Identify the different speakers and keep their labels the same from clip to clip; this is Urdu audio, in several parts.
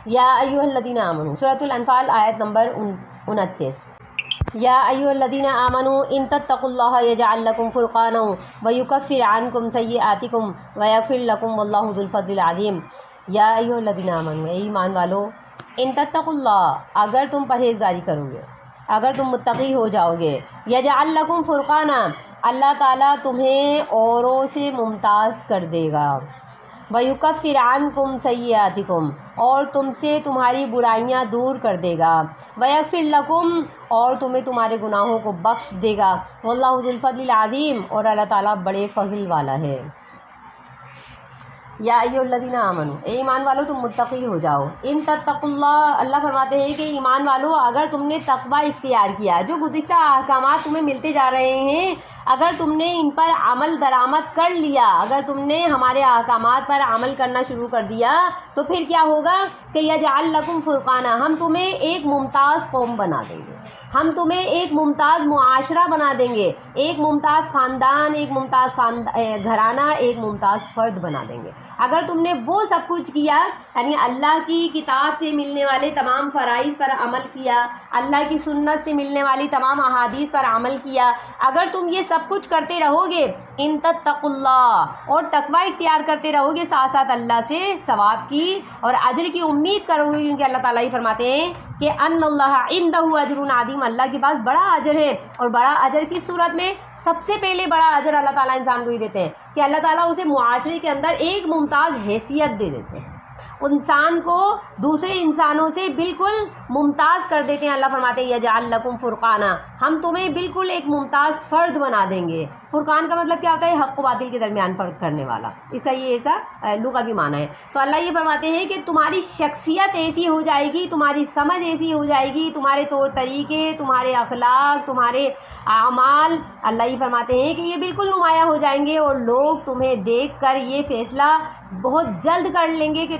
Speaker 1: یا ایھا الذین آمنوا، سورۃ الانفال آیت نمبر 29۔ یا ایھا الذین آمنوا ان تتقوا اللہ یجعل لکم فرقانا ویکفر عنکم سیئاتکم ویغفر لکم واللہ ذو الفضل العظیم۔ یا ایھا الذین آمنوا، اے ایمان والو، ان تتقوا اللہ، اگر تم پرہیزگاری کرو گے، اگر تم متقی ہو جاؤ گے، یجعل لکم فرقانا، اللہ تعالیٰ تمہیں اوروں سے ممتاز کر دے گا، وَيُكَفِّرْ عَنْكُمْ سَيِّئَاتِكُمْ، اور تم سے تمہاری برائیاں دور کر دے گا، وَيَغْفِرْ لَكُمْ، اور تمہیں تمہارے گناہوں کو بخش دے گا، وَاللَّهُ ذُو الْفَضْلِ الْعَظِيمِ، اور اللہ تعالیٰ بڑے فضل والا ہے۔ یا ایھا الذین آمنوا، اے ایمان والو تم متقی ہو جاؤ، ان تتقوا اللہ، اللہ فرماتے ہیں کہ ایمان والو اگر تم نے تقوی اختیار کیا، جو گزشتہ احکامات تمہیں ملتے جا رہے ہیں، اگر تم نے ان پر عمل درآمد کر لیا، اگر تم نے ہمارے احکامات پر عمل کرنا شروع کر دیا، تو پھر کیا ہوگا کہ یجعل لکم فرقانا، ہم تمہیں ایک ممتاز قوم بنا دیں گے، ہم تمہیں ایک ممتاز معاشرہ بنا دیں گے، ایک ممتاز خاندان، ایک ممتاز گھرانہ، ایک ممتاز فرد بنا دیں گے۔ اگر تم نے وہ سب کچھ کیا، یعنی اللہ کی کتاب سے ملنے والے تمام فرائض پر عمل کیا، اللہ کی سنت سے ملنے والی تمام احادیث پر عمل کیا، اگر تم یہ سب کچھ کرتے رہو گے، ان تتقوا اللہ، اور تقوی اختیار کرتے رہو گے، ساتھ ساتھ اللہ سے ثواب کی اور اجر کی امید کرو گے، کیونکہ اللہ تعالیٰ ہی فرماتے ہیں کہ ان اللہ عندہ اجر عظیم، اللہ کے پاس بڑا اجر ہے، اور بڑا اجر کس صورت میں؟ سب سے پہلے بڑا اجر اللہ تعالیٰ انسان کو ہی دیتے ہیں کہ اللہ تعالیٰ اسے معاشرے کے اندر ایک ممتاز حیثیت دے دیتے ہیں، انسان کو دوسرے انسانوں سے بالکل ممتاز کر دیتے ہیں۔ اللہ فرماتے ہیں یجعل لکم فرقانا، ہم تمہیں بالکل ایک ممتاز فرد بنا دیں گے۔ فرقان کا مطلب کیا ہوتا ہے؟ حق و باطل کے درمیان فرق کرنے والا، اس کا یہ لغوی معنی ہے۔ تو اللہ یہ فرماتے ہیں کہ تمہاری شخصیت ایسی ہو جائے گی، تمہاری سمجھ ایسی ہو جائے گی، تمہارے طور طریقے، تمہارے اخلاق، تمہارے اعمال، اللہ یہ فرماتے ہیں کہ یہ بالکل نمایاں ہو جائیں گے، اور لوگ تمہیں دیکھ کر یہ فیصلہ بہت جلد کر لیں گے کہ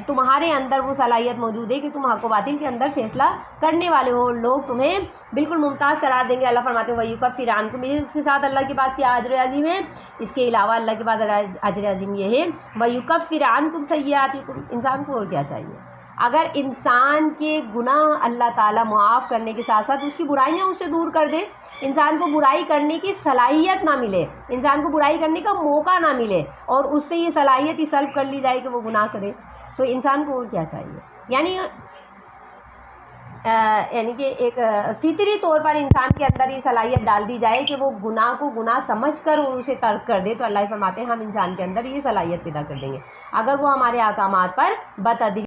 Speaker 1: تمہارے اندر وہ صلاحیت موجود ہے کہ تم حق و باطل کے اندر فیصلہ کرنے والے ہو، لوگ تمہیں بالکل ممتاز قرار دیں گے۔ اللہ فرماتے ہیں وَيُكَفِّرْ عَنْكُمْ، اس کے ساتھ اللہ کے پاس کیا اجر عظیم ہے؟ اس کے علاوہ اللہ کے پاس اجر عظیم یہ ہے وَيُكَفِّرْ عَنْكُمْ سَيِّئَاتِكُمْ، انسان کو اور کیا چاہیے؟ اگر انسان کے گناہ اللہ تعالیٰ معاف کرنے کے ساتھ ساتھ اس کی برائیاں اس سے دور کر دے، انسان کو برائی کرنے کی صلاحیت نہ ملے، انسان کو برائی کرنے کا موقع نہ ملے، اور اس سے یہ صلاحیت ہی سلب کر لی جائے کہ وہ گناہ کرے، تو انسان کو اور کیا چاہیے؟ یعنی کہ ایک فطری طور پر انسان کے اندر یہ صلاحیت ڈال دی جائے کہ وہ گناہ کو گناہ سمجھ کر اور اسے ترک کر دے، تو اللہ فرماتے ہیں ہم انسان کے اندر یہ صلاحیت پیدا کر دیں گے اگر وہ ہمارے احکامات پر بتدریج